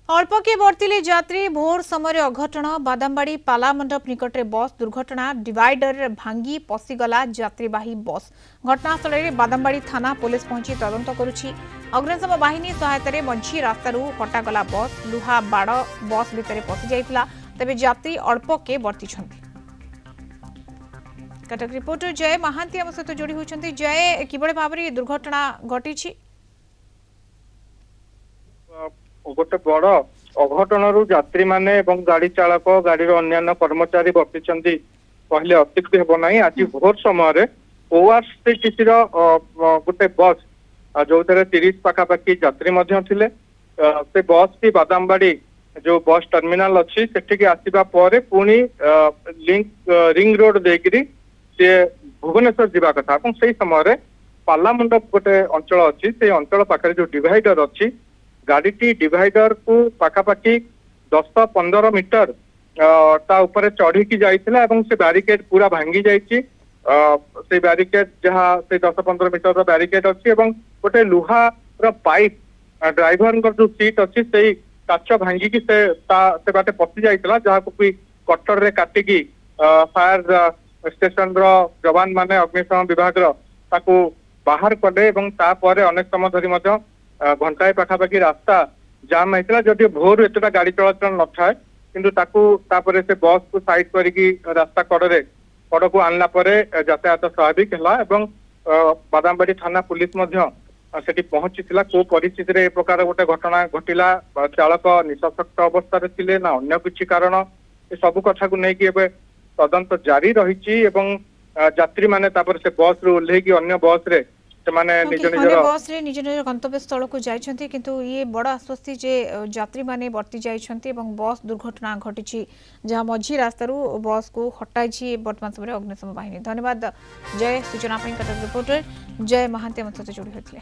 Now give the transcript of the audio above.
अल्पके बर्तिले यात्री भोर समय अघटन बादामबाड़ी पाला मंडप निकट में बस दुर्घटना डिवाइडर भांगी पशिगला यात्रीवाही बस घटनास्थल में बादामबाड़ी थाना पुलिस पहुंची तदंत करुछि। अग्निशम बाहिनी सहायता मझी रास्तारू हटागला बस लुहा बाड़ बस भितर पशि जाइतिला तेबे यात्री अल्पके बर्ती। कटक रिपोर्टर जय महांती आम सहित जोड़ी होती। जय किभଳି भाବରେ दुर्घटना घटी गोटे बड़ अघटन यात्री माने गाड़ी चालक गाड़ी अन्य कर्मचारी बर्ती कहले अत्युक्ति हेब ना। आज भोर समय ओआरसीटीसी गोटे बस जो 30 पाखापाखि यात्री से बस टी बादामबाड़ी जो बस टर्मिनाल अच्छी से आसवा पुणी रिंग रोड देकरी सी भुवनेश्वर जावा कथा से समय पाला मंडप गोटे अंचल अच्छी से अंचल पाखे जो डिवाइडर अच्छी गाड़ी डिवाइडर को पाखापाखि 10-15 मीटर ता ऊपर चढ़ी जाइथिला एवं से बैरिकेड पूरा भांगी जाइछि। से बैरिकेड जहाँ से 10-15 मीटर बैरिकेड अच्छी एवं गोटे लुहा पाइप ड्राइवर जो सीट अच्छी से काच भांगी से बाटे पशि जाइथिला जहाँ को कटर रे काटिकी फायर स्टेशन जवान माने अग्निशम विभाग ताकू बाहर कले एवं तापर अनेक समय धरी घंटाए पाखापाखि रास्ता जाम होता जदि भोर एतटा गाड़ी चलाचल न थाए किंतु तापर से बस को साइड करिकी रास्ता कड़े को आनला यातायात स्वाभाविक है। बादामबाड़ी थाना पुलिस सेठी पहुंची को परिस्थिति रे प्रकार गोटे घटना घटिला चालक निशासक्त अवस्था थिले ना अन्य किछि कारण ए सब कथा को लेकिन तदंत जारी रही यात्री माने तापर से बस रू ओल्हेकी अन्य बस रे बस रे निज निज गंतव्य स्थल को जाइछन्ती किंतु ये बड़ आश्वस्ति जे यात्री माने बर्ती जाइछन्ती एवं बस दुर्घटना घटी जहां मझी रास्तारू बस को हटाई वर्तमान समय अग्निशम बाहिनी। धन्यवाद जय। सूचना कटक रिपोर्टर जय महांती जोड़ी होते।